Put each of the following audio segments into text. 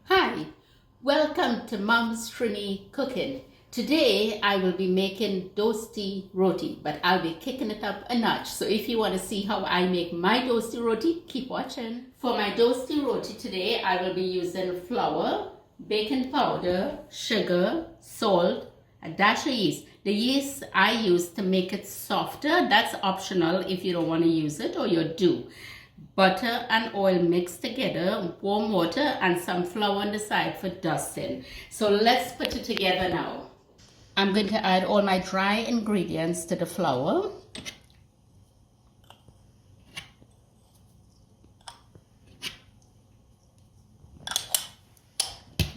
Hi, welcome to Mom's Trini Cooking. Today I will be making DOSTI roti, but I'll be kicking it up a notch. So if you want to see how I make my DOSTI roti, keep watching. For my DOSTI roti today, I will be using flour, baking powder, sugar, salt, a dash of yeast. The yeast I use to make it softer, that's optional if you don't want to use it or you do. Butter and oil mixed together, warm water, and some flour on the side for dusting. So let's put it together now. I'm going to add all my dry ingredients to the flour.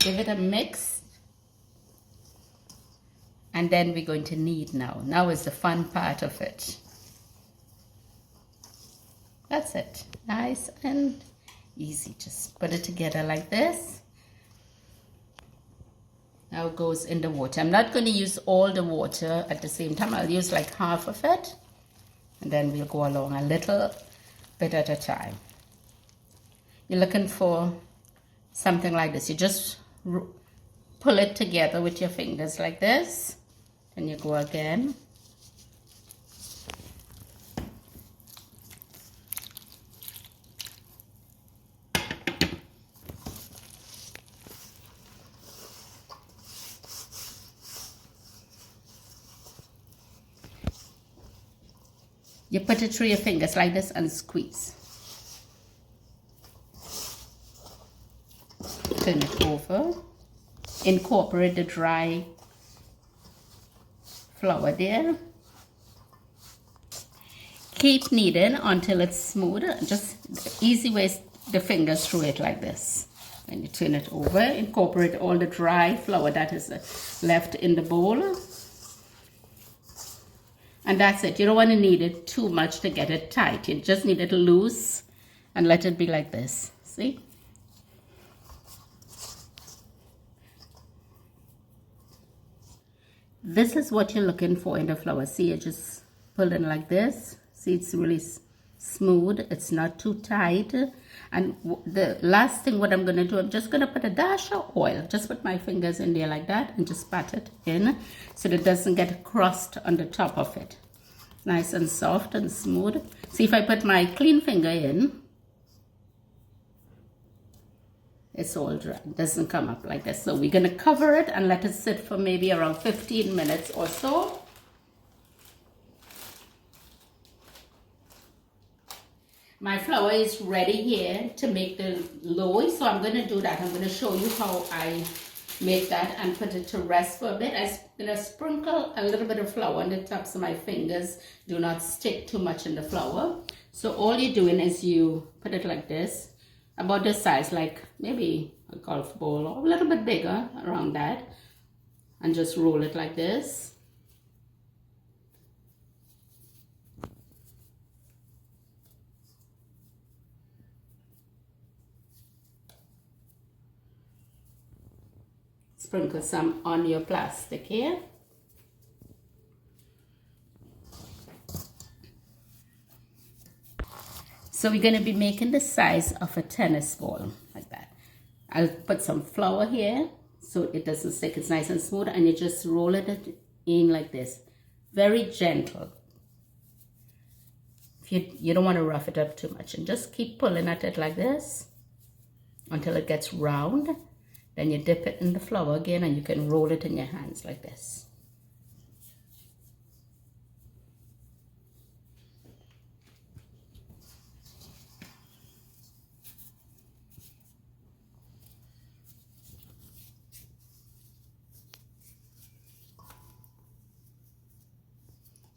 Give it a mix. And then we're going to knead now. Now is the fun part of it. That's it. Nice and easy. Just put it together like this. Now it goes in the water. I'm not going to use all the water at the same time. I'll use like half of it. And then we'll go along a little bit at a time. You're looking for something like this. You just pull it together with your fingers like this. Then you go again. You put it through your fingers like this and squeeze. Turn it over. Incorporate the dry flour there. Keep kneading until it's smooth. Just easy ways the fingers through it like this. Then you turn it over. Incorporate all the dry flour that is left in the bowl. And that's it. You don't want to knead it too much to get it tight. You just need it loose and let it be like this. See? This is what you're looking for in the flour. See, you just pull it like this. See, it's really smooth. It's not too tight. And the last thing what I'm going to do, I'm just going to put a dash of oil. Just put my fingers in there like that and just pat it in so that it doesn't get a crust on the top of it. Nice and soft and smooth. See, if I put my clean finger in, it's all dry. It doesn't come up like this. So we're going to cover it and let it sit for maybe around 15 minutes or so. My flour is ready here to make the loaf, so I'm going to do that. I'm going to show you how I make that and put it to rest for a bit. I'm going to sprinkle a little bit of flour on the tops of my fingers. Do not stick too much in the flour. So all you're doing is you put it like this, about this size, like maybe a golf ball or a little bit bigger around that, and just roll it like this. Sprinkle some on your plastic here. So we're going to be making the size of a tennis ball like that. I'll put some flour here so it doesn't stick. It's nice and smooth, and you just roll it in like this. Very gentle. If you don't want to rough it up too much, and just keep pulling at it like this until it gets round. Then you dip it in the flour again and you can roll it in your hands like this.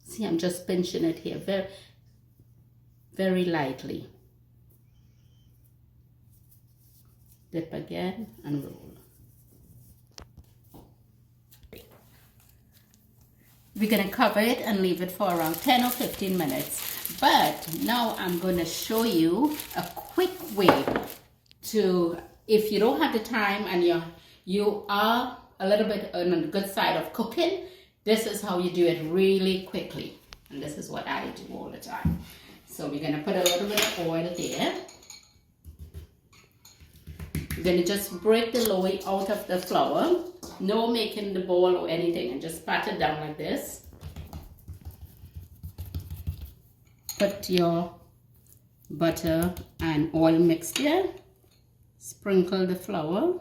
See, I'm just pinching it here very, very lightly. Dip again and roll. We're going to cover it and leave it for around 10 or 15 minutes. But now I'm going to show you a quick way to, if you don't have the time and you are a little bit on the good side of cooking, this is how you do it really quickly. And this is what I do all the time. So we're going to put a little bit of oil there. You're going to just break the loaf out of the flour. No making the ball or anything, and just pat it down like this. Put your butter and oil mixture. Sprinkle the flour.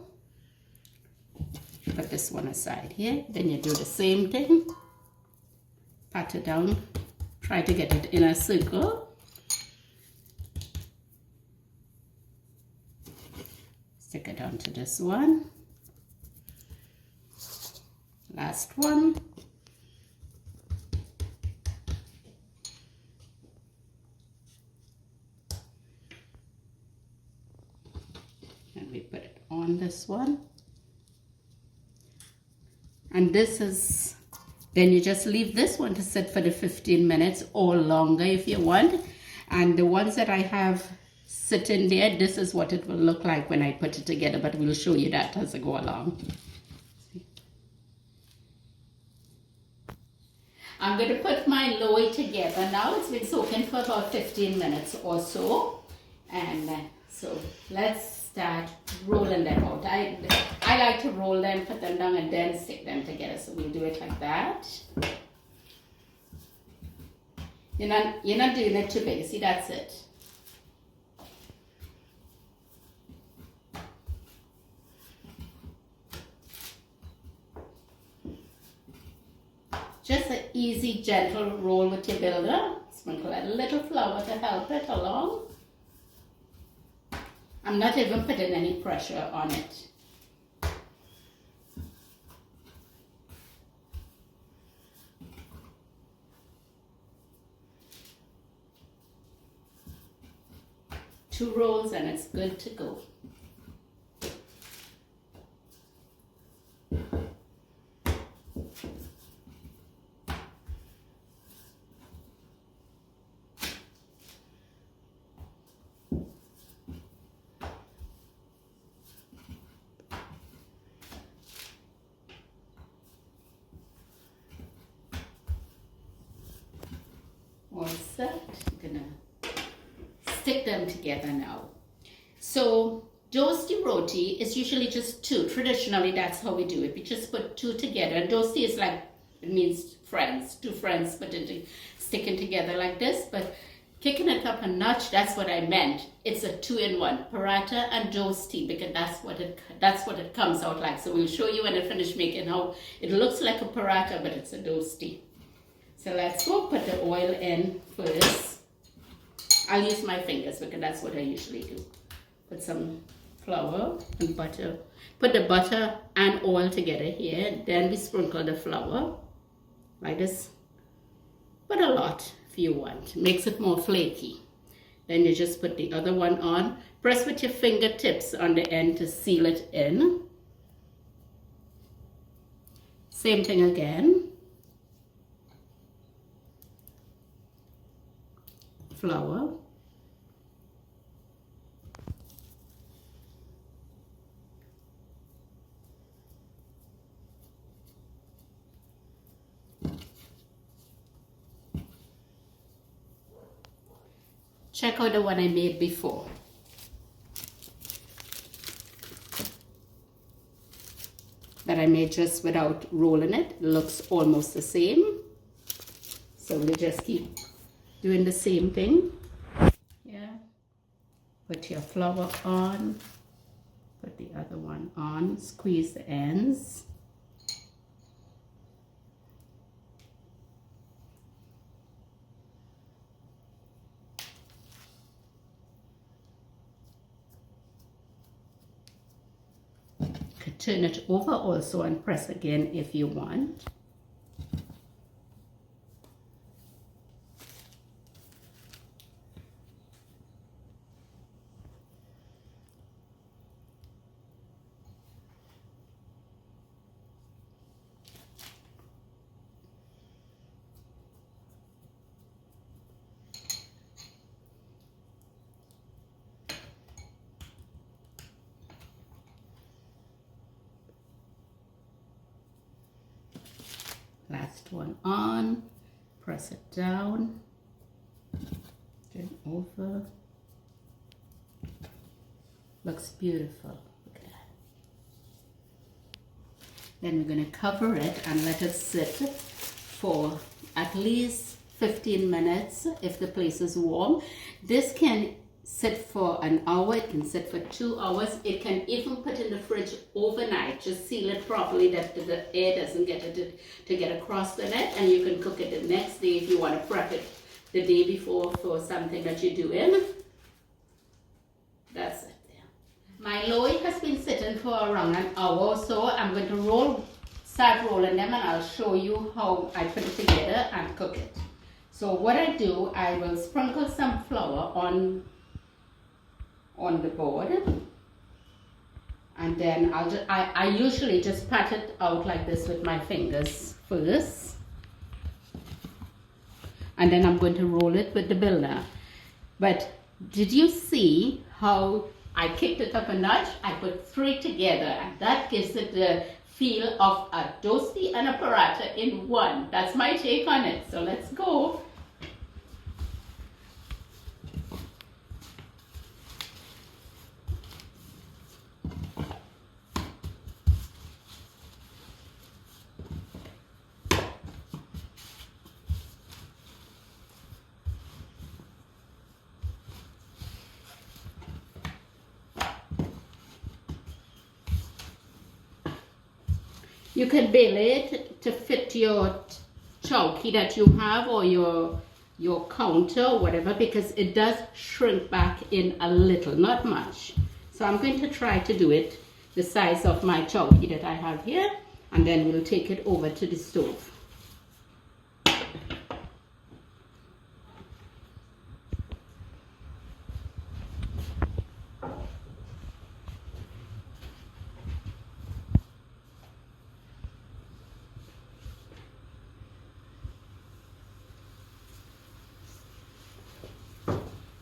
Put this one aside here. Then you do the same thing. Pat it down. Try to get it in a circle. Stick it onto this one. Last one. And we put it on this one. And this is, then you just leave this one to sit for the 15 minutes or longer if you want. And the ones that I have sitting there, this is what it will look like when I put it together, but we'll show you that as I go along. I'm going to put my loaf together now. It's been soaking for about 15 minutes or so. And so let's start rolling them out. I like to roll them, put them down, and then stick them together. So we'll do it like that. You're not doing it too big. See, that's it. Just an easy, gentle roll with your builder. Sprinkle a little flour to help it along. I'm not even putting any pressure on it. Two rolls and it's good to go. All set. I'm gonna stick them together now. So dosti roti is usually just two. Traditionally, that's how we do it. We just put two together. Dosti is like, it means friends, two friends sticking together like this. But kicking it up a notch, that's what I meant. It's a two-in-one, paratha and dosti, because that's what it comes out like. So we'll show you when I finish making how it looks like a paratha, but it's a dosti. So let's go put the oil in first. I'll use my fingers because that's what I usually do. Put some flour and butter. Put the butter and oil together here. Then we sprinkle the flour like this. Put a lot if you want. Makes it more flaky. Then you just put the other one on. Press with your fingertips on the end to seal it in. Same thing again. Flour. Check out the one I made before. That I made just without rolling it. It looks almost the same. So we'll just keep doing the same thing. Yeah. Put your flour on. Put the other one on. Squeeze the ends. You could turn it over also and press again if you want. Last one on, press it down, turn over. Looks beautiful. Look Then we're going to cover it and let it sit for at least 15 minutes if the place is warm. This can sit for an hour, it can sit for 2 hours. It can even put in the fridge overnight. Just seal it properly that the air doesn't get it to get across the net, and you can cook it the next day if you want to prep it the day before for something that you're doing. That's it there. My loaf has been sitting for around an hour or so. I'm going to start rolling them, and I'll show you how I put it together and cook it. So what I do, I will sprinkle some flour on the board, and then I usually just pat it out like this with my fingers first, and then I'm going to roll it with the builder. But did you see how I kicked it up a notch? I put 3 together, and that gives it the feel of a dosti and a paratha in one. That's my take on it. So let's go. You can bail it to fit your chowky that you have, or your counter or whatever, because it does shrink back in a little, not much. So I'm going to try to do it the size of my chowky that I have here, and then we'll take it over to the stove.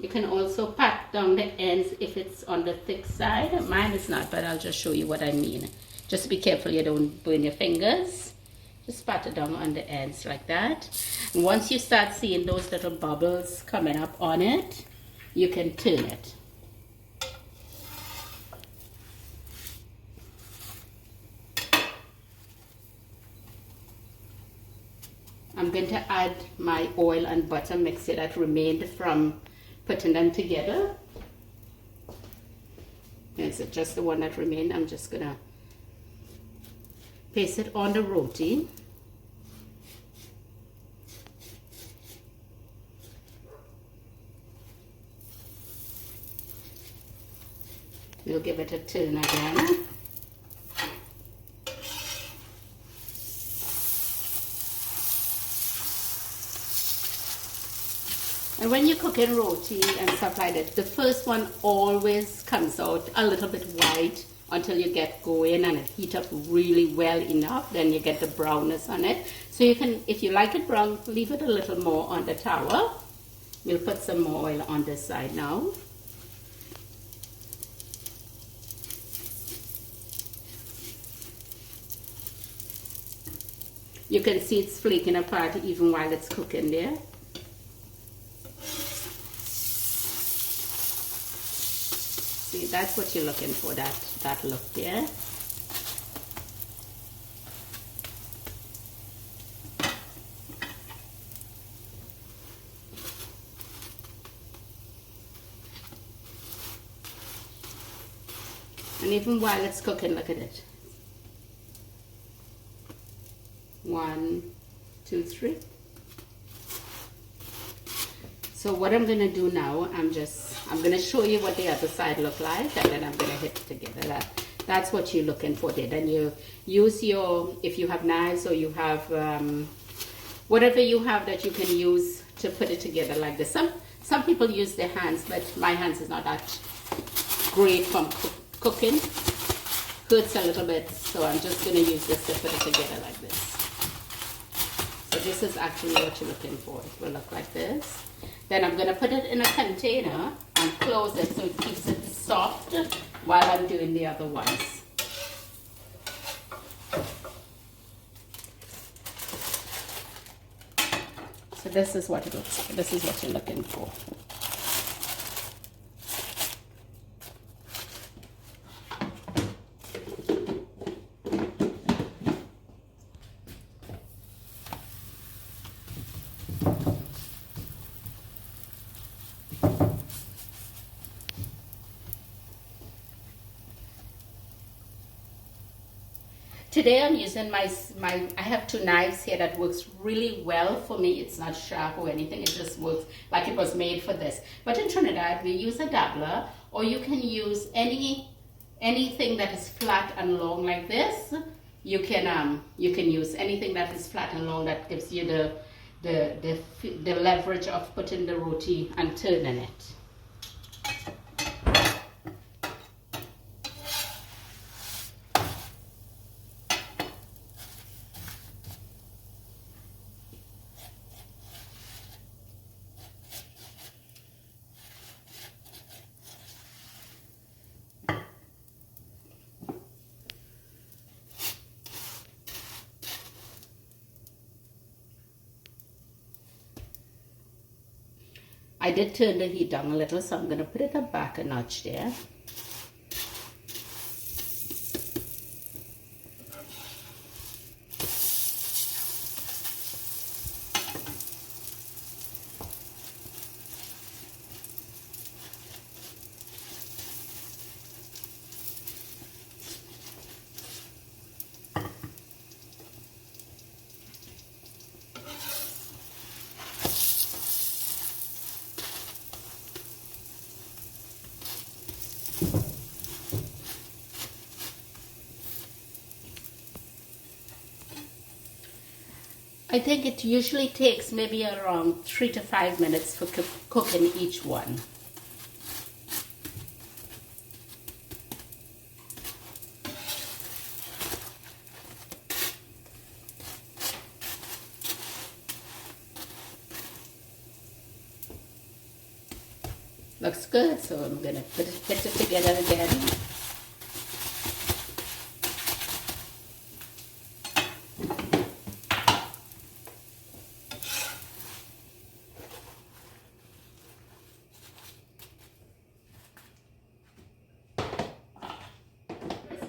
You can also pat down the ends if it's on the thick side. Mine is not, but I'll just show you what I mean. Just be careful you don't burn your fingers. Just pat it down on the ends like that. And once you start seeing those little bubbles coming up on it, you can turn it. I'm going to add my oil and butter mixture that remained from putting them together. Is it just the one that remained? I'm just gonna paste it on the roti. We'll give it a turn again. And when you're cooking roti and stuff like that, the first one always comes out a little bit white until you get going and it heats up really well enough. Then you get the brownness on it. So you can, if you like it brown, leave it a little more on the tower. We'll put some more oil on this side now. You can see it's flaking apart even while it's cooking there. See, that's what you're looking for, that look there. And even while it's cooking, look at it. 1, 2, 3. So what I'm going to do now, I'm going to show you what the other side look like, and then I'm going to hit it together. That's what you're looking for there. Then you use your, if you have knives or you have whatever you have that you can use to put it together like this. Some people use their hands, but my hands is not that great from cooking. Hurts a little bit, so I'm just going to use this to put it together like this. So this is actually what you're looking for. It will look like this. Then I'm going to put it in a container and close it so it keeps it soft while I'm doing the other ones. So this is what it looks like. This is what you're looking for. Today I'm using I have two knives here that works really well for me. It's not sharp or anything. It just works like it was made for this. But in Trinidad, we use a dabbler, or you can use anything that is flat and long like this. You can use anything that is flat and long that gives you the leverage of putting the roti and turning it. I did turn the heat down a little, so I'm going to put it up back a notch there. I think it usually takes maybe around 3 to 5 minutes for cooking each one. Looks good, so I'm going to put it together again.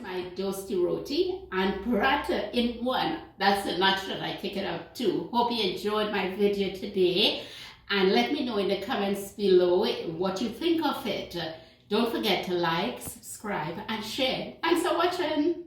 My DOSTI roti and paratha in one. That's the notch that I kick it out too. Hope you enjoyed my video today, and let me know in the comments below what you think of it. Don't forget to like, subscribe and share. Thanks for watching.